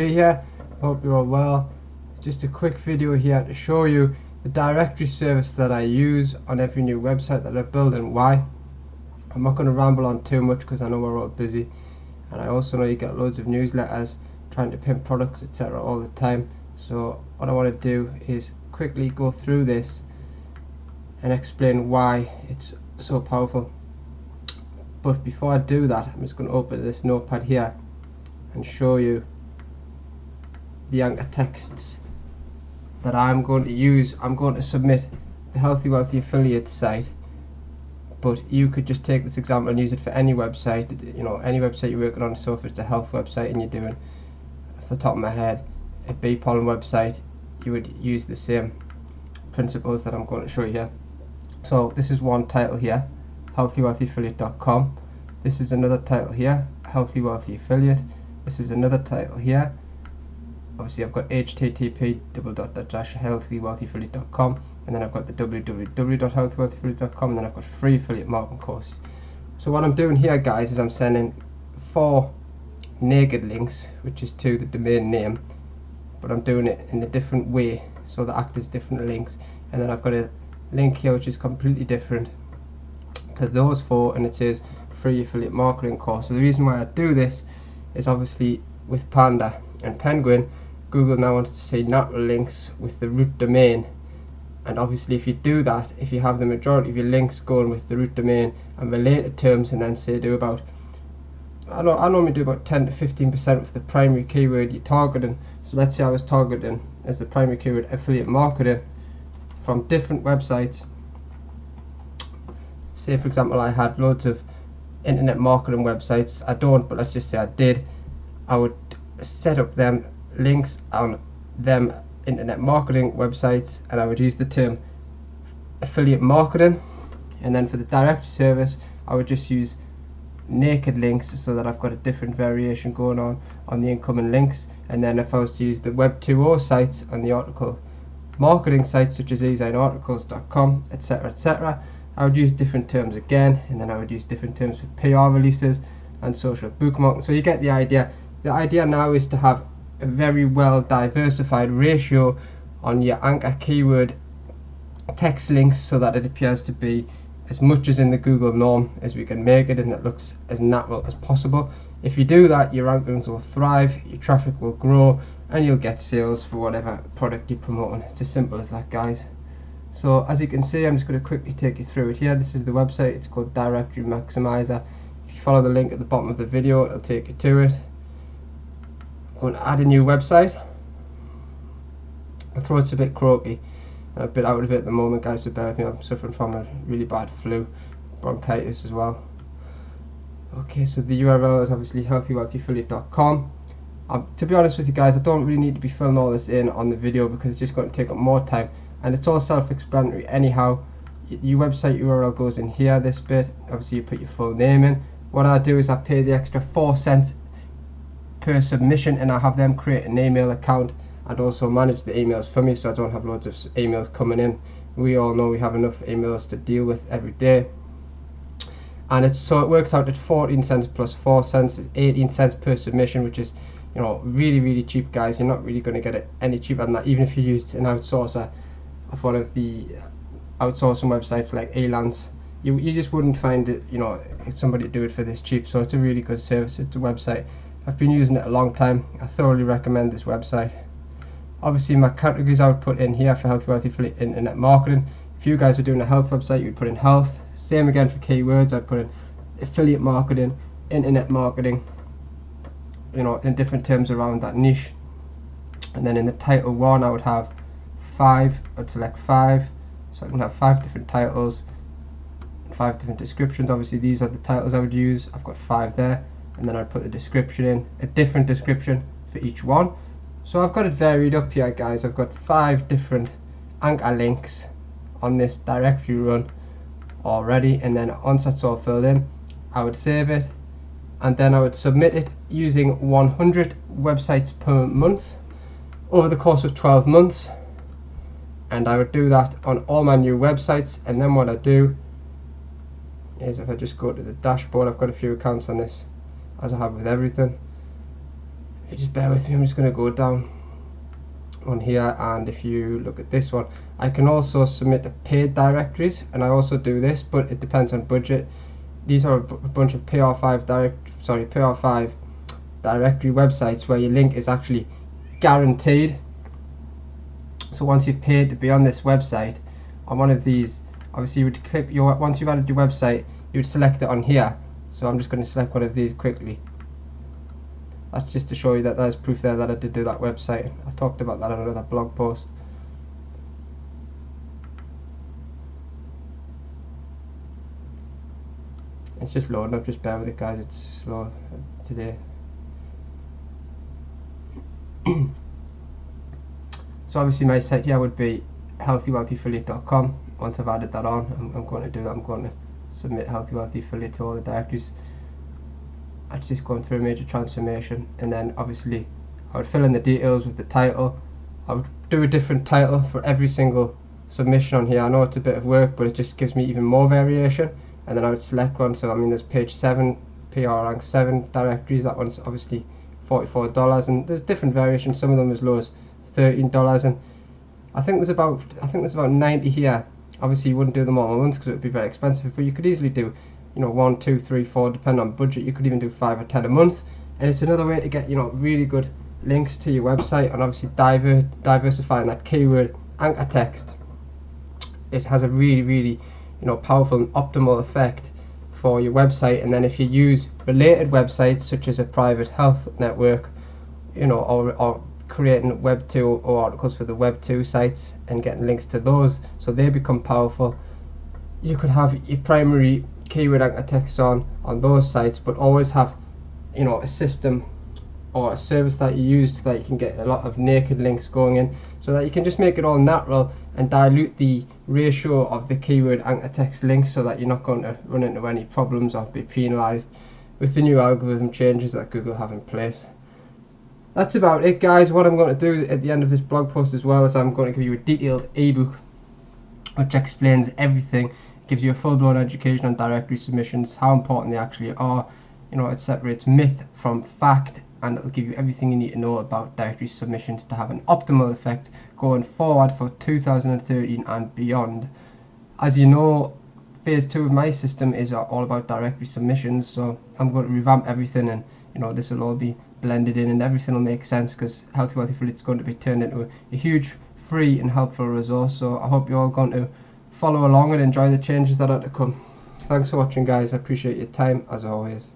Here, hope you're all well. It's just a quick video here to show you the directory service that I use on every new website that I build and why. I'm not going to ramble on too much because I know we're all busy, and I also know you get loads of newsletters trying to pimp products etc. all the time. So what I want to do is quickly go through this and explain why it's so powerful. But before I do that, I'm just going to open this notepad here and show you the anchor texts that I'm going to use. I'm going to submit the Healthy Wealthy affiliate site, but you could just take this example and use it for any website. You know, any website you're working on. So if it's a health website and you're doing, off the top of my head, a bee pollen website, you would use the same principles that I'm going to show you here. So this is one title here, healthywealthyaffiliate.com. This is another title here, Healthy Wealthy Affiliate. This is another title here. Obviously I've got http://healthywealthyaffiliate.com, and then I've got the www.healthywealthyaffiliate.com, and then I've got free affiliate marketing courses. So what I'm doing here, guys, is I'm sending 4 naked links, which is to the domain name, but I'm doing it in a different way, so they act as different links. And then I've got a link here which is completely different to those 4, and it says free affiliate marketing course. So the reason why I do this is obviously with Panda and Penguin, Google now wants to see natural links with the root domain, and obviously if you do that, if you have the majority of your links going with the root domain and related terms, and then say do about, I normally do about 10 to 15% with the primary keyword you're targeting. So let's say I was targeting as the primary keyword affiliate marketing from different websites. Say for example I had loads of internet marketing websites. I don't, but let's just say I did. I would set up them links on them internet marketing websites, and I would use the term affiliate marketing. And then for the directory service, I would just use naked links, so that I've got a different variation going on the incoming links. And then if I was to use the web 2.0 sites and the article marketing sites such as ezinearticles.com, etc., etc., I would use different terms again, and then I would use different terms for PR releases and social bookmarking. So you get the idea. The idea now is to have a very well diversified ratio on your anchor keyword text links, so that it appears to be as much as in the Google norm as we can make it, and it looks as natural as possible. If you do that, your rankings will thrive, your traffic will grow, and you'll get sales for whatever product you're promoting. It's as simple as that, guys. So as you can see, I'm just going to quickly take you through it here. This is the website. It's called Directory Maximizer. If you follow the link at the bottom of the video, it'll take you to it. I'm going to add a new website. My throat's a bit croaky, I'm a bit out of it at the moment, guys, so bear with me. I'm suffering from a really bad flu, bronchitis as well. Okay, so the URL is obviously healthywealthyaffiliate.com. To be honest with you guys, I don't really need to be filling all this in on the video because it's just going to take up more time, and it's all self-explanatory anyhow. Your website URL goes in here, this bit. Obviously you put your full name in. What I do is I pay the extra 4 cents per submission, and I have them create an email account and also manage the emails for me, so I don't have loads of emails coming in. We all know we have enough emails to deal with every day, and it works out at 14 cents plus 4 cents is 18 cents per submission, which is, you know, really cheap, guys. You're not really going to get it any cheaper than that, even if you used an outsourcer of one of the outsourcing websites like Elance. You just wouldn't find it, you know, somebody do it for this cheap. So it's a really good service. It's a website. I've been using it a long time. I thoroughly recommend this website. Obviously my categories I would put in here for Healthy Wealthy Affiliate internet marketing. If you guys were doing a health website, you would put in health. Same again for keywords. I'd put in affiliate marketing, internet marketing, you know, in different terms around that niche. And then in the title 1, I would have 5. I'd select 5, so I can have 5 different titles, 5 different descriptions. Obviously these are the titles I would use. I've got 5 there, and then I'd put the description in, a different description for each one. So I've got it varied up here, guys. I've got 5 different anchor links on this directory run already, and then once that's all filled in, I would save it, and then I would submit it using 100 websites per month over the course of 12 months. And I would do that on all my new websites. And then what I do is, if I just go to the dashboard, I've got a few accounts on this, as I have with everything. if you just bear with me, I'm just going to go down on here, and if you look at this one, I can also submit paid directories, and I also do this, but it depends on budget. These are a bunch of PR5 directory websites where your link is actually guaranteed. So once you've paid to be on this website, on one of these, obviously you would click once you've added your website, you would select it on here. So I'm just going to select one of these quickly. That's just to show you that there's proof there that I did do that website. I talked about that on another blog post. It's just loading up, just bear with it guys, it's slow today. So obviously my site here would be healthywealthyaffiliate.com. Once I've added that on, I'm going to do that. I'm going to submit Healthy Wealthy Affiliate to all the directories. It's just going through a major transformation, and then obviously I would fill in the details with the title. I would do a different title for every single submission on here. I know it's a bit of work, but it just gives me even more variation. And then I would select one. So I mean, there's page 7, PR rank 7 directories. That one's obviously $44, and there's different variations. Some of them as low as $13, and I think there's about 90 here. Obviously you wouldn't do them all at once because it would be very expensive, but you could easily do, you know, 1, 2, 3, 4, depending on budget. You could even do 5 or 10 a month, and it's another way to get, you know, really good links to your website, and obviously diversifying that keyword anchor text. It has a really, you know, powerful and optimal effect for your website. And then if you use related websites such as a private health network, you know, or creating Web 2 or articles for the Web 2 sites and getting links to those so they become powerful, you could have your primary keyword anchor text on those sites, but always have, you know, a system or a service that you use so that you can get a lot of naked links going in, so that you can just make it all natural and dilute the ratio of the keyword anchor text links, so that you're not going to run into any problems or be penalized with the new algorithm changes that Google have in place. That's about it guys. What I'm going to do at the end of this blog post as well is I'm going to give you a detailed ebook which explains everything. It gives you a full-blown education on directory submissions, how important they actually are. You know, it separates myth from fact, and it'll give you everything you need to know about directory submissions to have an optimal effect going forward for 2013 and beyond. As you know, phase 2 of my system is all about directory submissions, so I'm going to revamp everything, and you know, this will all be blended in and everything will make sense, because Healthy Wealthy Affiliate is going to be turned into a huge free and helpful resource. So I hope you're all going to follow along and enjoy the changes that are to come. Thanks for watching guys, I appreciate your time as always.